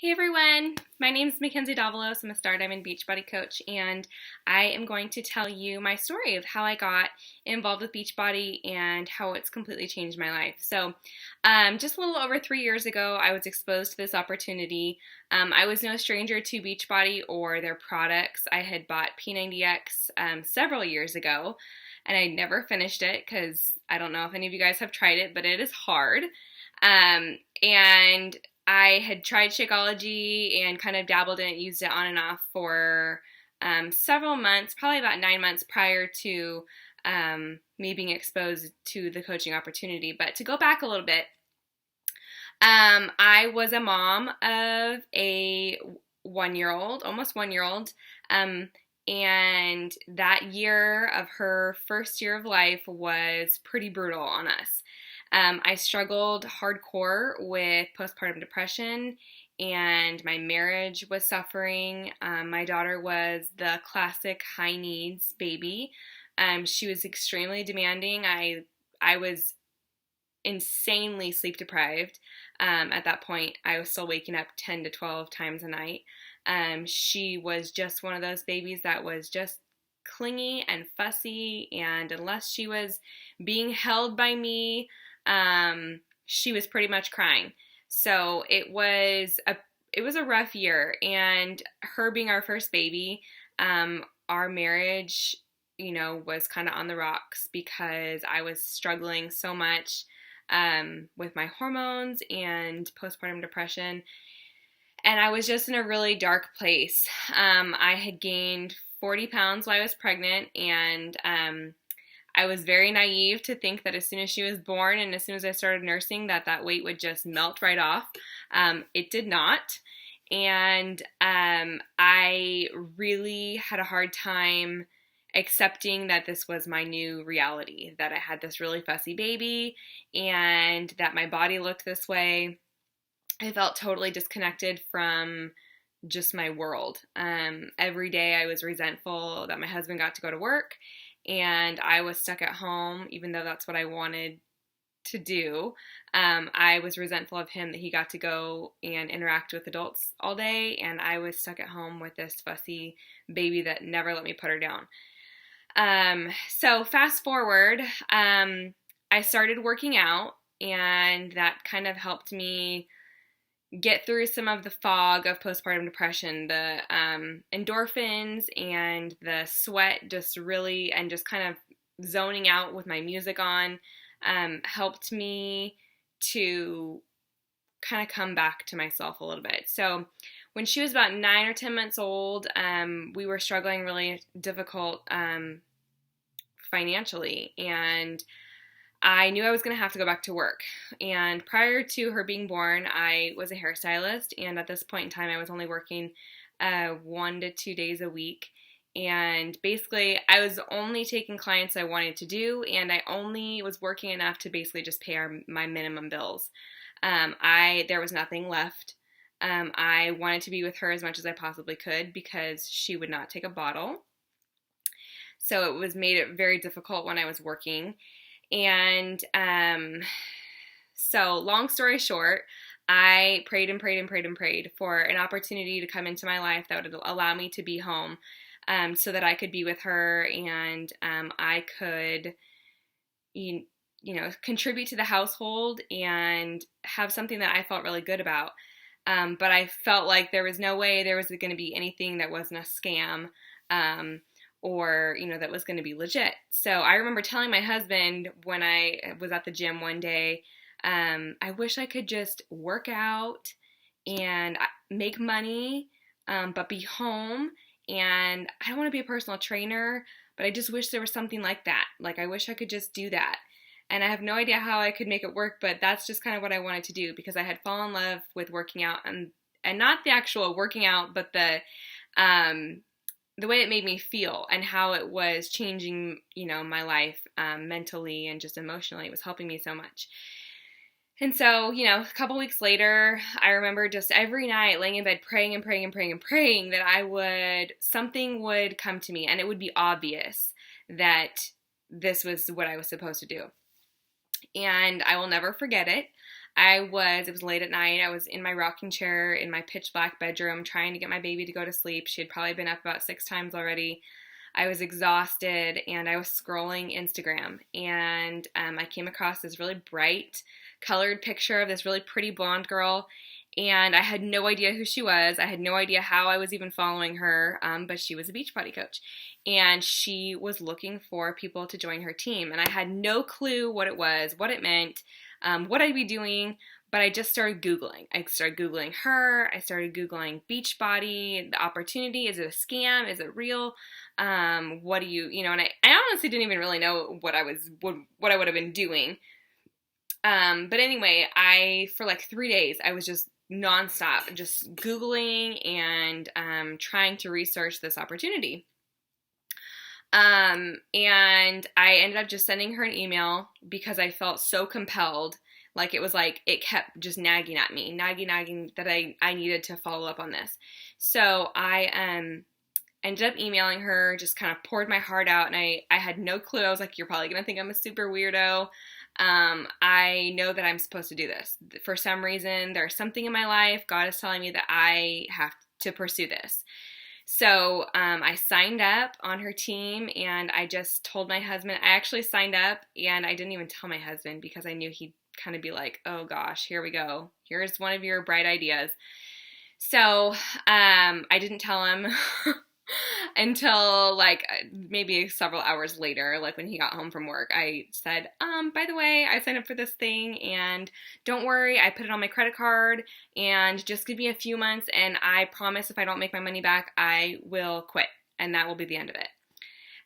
Hey everyone, my name is Mackenzie Davalos. I'm a Star Diamond Beachbody coach, and I am going to tell you my story of how I got involved with Beachbody and how it's completely changed my life. Just a little over 3 years ago, I was exposed to this opportunity. I was no stranger to Beachbody or their products. I had bought P90X several years ago, and I never finished it because I don't know if any of you guys have tried it, but it is hard. And I had tried Shakeology and kind of dabbled in it, used it on and off for several months, probably about 9 months prior to me being exposed to the coaching opportunity. But to go back a little bit, I was a mom of a 1-year-old, almost 1-year-old, and that year of her first year of life was pretty brutal on us. I struggled hardcore with postpartum depression, and my marriage was suffering. My daughter was the classic high needs baby. She was extremely demanding. I was insanely sleep deprived. At that point, I was still waking up 10 to 12 times a night. She was just one of those babies that was just clingy and fussy, and unless she was being held by me, she was pretty much crying. So it was a rough year, and her being our first baby, our marriage, was kind of on the rocks because I was struggling so much with my hormones and postpartum depression, and I was just in a really dark place. I had gained 40 pounds while I was pregnant, and I was very naive to think that as soon as she was born and as soon as I started nursing that weight would just melt right off. It did not. And I really had a hard time accepting that this was my new reality, that I had this really fussy baby and that my body looked this way. I felt totally disconnected from just my world. Every day I was resentful that my husband got to go to work and I was stuck at home, even though that's what I wanted to do. I was resentful of him that he got to go and interact with adults all day, and I was stuck at home with this fussy baby that never let me put her down. So fast forward, I started working out, and that kind of helped me get through some of the fog of postpartum depression. The endorphins and the sweat just kind of zoning out with my music on helped me to kind of come back to myself a little bit. So when she was about 9 or 10 months old, we were struggling really difficult financially, and I knew I was going to have to go back to work. And prior to her being born, I was a hairstylist, and at this point in time, I was only working 1 to 2 days a week. And basically, I was only taking clients I wanted to do, and I only was working enough to basically just pay my minimum bills. There was nothing left. I wanted to be with her as much as I possibly could because she would not take a bottle. So it made it very difficult when I was working. And so long story short, I prayed and prayed and prayed and prayed for an opportunity to come into my life that would allow me to be home, so that I could be with her and I could, contribute to the household and have something that I felt really good about. But I felt like there was no way there was going to be anything that wasn't a scam. Or, that was going to be legit. So I remember telling my husband when I was at the gym one day, I wish I could just work out and make money, but be home. And I don't want to be a personal trainer, but I just wish there was something like that. Like, I wish I could just do that. And I have no idea how I could make it work, but that's just kind of what I wanted to do because I had fallen in love with working out and not the actual working out, but the way it made me feel and how it was changing, my life mentally and just emotionally. It was helping me so much. And so, a couple weeks later, I remember just every night laying in bed praying and praying and praying and praying that something would come to me and it would be obvious that this was what I was supposed to do. And I will never forget it. it was late at night. I was in my rocking chair in my pitch black bedroom trying to get my baby to go to sleep. She had probably been up about 6 times already. I was exhausted and I was scrolling Instagram, and I came across this really bright colored picture of this really pretty blonde girl, and I had no idea who she was. I had no idea how I was even following her, but she was a Beachbody coach, and she was looking for people to join her team, and I had no clue what it was, what it meant, what I'd be doing. But I just started Googling. I started Googling her. I started Googling Beachbody, the opportunity. Is it a scam? Is it real? What do you know? And I honestly didn't even really know what I would have been doing. But anyway, for like 3 days, I was just nonstop, just Googling and trying to research this opportunity. And I ended up just sending her an email because I felt so compelled. Like it was like it kept just nagging at me, nagging that I needed to follow up on this. So I ended up emailing her, just kind of poured my heart out, and I had no clue. I was like, you're probably going to think I'm a super weirdo. I know that I'm supposed to do this. For some reason, there's something in my life. God is telling me that I have to pursue this. So I signed up on her team, and I just told my husband. I actually signed up, and I didn't even tell my husband because I knew he'd kind of be like, oh gosh, here we go. Here's one of your bright ideas. So I didn't tell him until like maybe several hours later, like when he got home from work. I said, by the way, I signed up for this thing, and don't worry, I put it on my credit card, and just give me a few months, and I promise if I don't make my money back, I will quit, and that will be the end of it.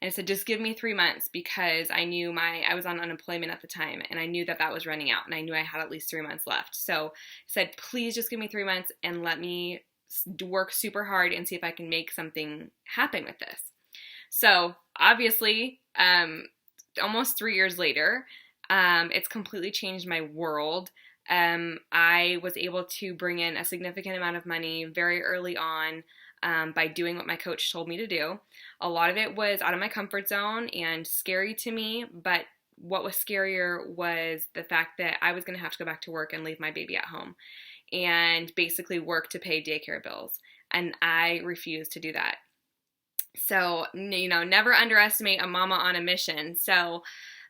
And I said, just give me 3 months, because I knew I was on unemployment at the time, and I knew that was running out, and I knew I had at least 3 months left. So I said, please just give me 3 months and let me work super hard and see if I can make something happen with this. So obviously, almost 3 years later, it's completely changed my world. I was able to bring in a significant amount of money very early on by doing what my coach told me to do. A lot of it was out of my comfort zone and scary to me, but what was scarier was the fact that I was going to have to go back to work and leave my baby at home and basically work to pay daycare bills. And I refused to do that. So, never underestimate a mama on a mission. So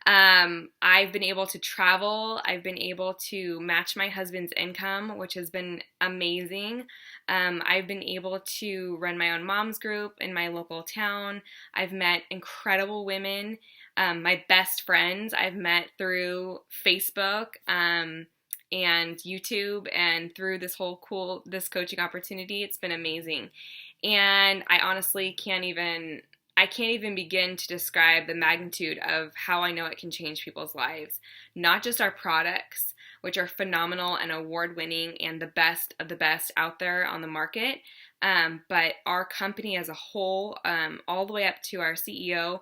I've been able to travel. I've been able to match my husband's income, which has been amazing. I've been able to run my own mom's group in my local town. I've met incredible women. My best friends I've met through Facebook and YouTube, and through this coaching opportunity. It's been amazing. And I honestly can't even begin to describe the magnitude of how I know it can change people's lives. Not just our products, which are phenomenal and award-winning and the best of the best out there on the market, but our company as a whole, all the way up to our CEO,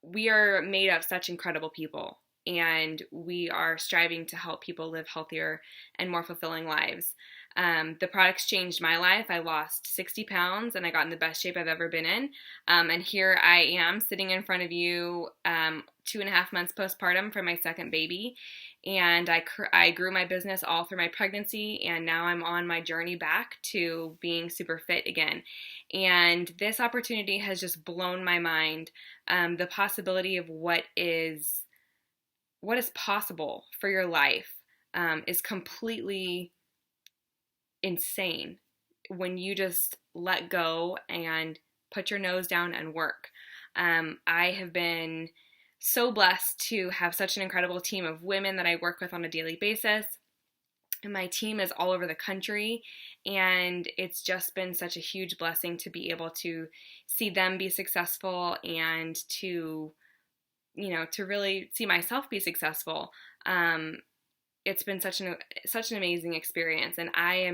we are made of such incredible people, and we are striving to help people live healthier and more fulfilling lives. The products changed my life. I lost 60 pounds and I got in the best shape I've ever been in. And here I am sitting in front of you 2.5 months postpartum for my second baby. And I grew my business all through my pregnancy, and now I'm on my journey back to being super fit again. And this opportunity has just blown my mind. The possibility of what is possible for your life is completely insane when you just let go and put your nose down and work. I have been so blessed to have such an incredible team of women that I work with on a daily basis. And my team is all over the country, and it's just been such a huge blessing to be able to see them be successful and to really see myself be successful. It's been such an amazing experience, and I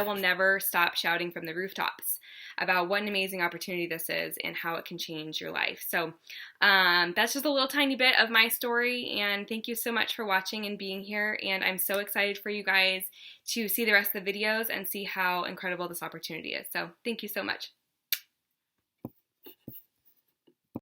will never stop shouting from the rooftops about what an amazing opportunity this is and how it can change your life. So that's just a little tiny bit of my story, and thank you so much for watching and being here, and I'm so excited for you guys to see the rest of the videos and see how incredible this opportunity is. So thank you so much.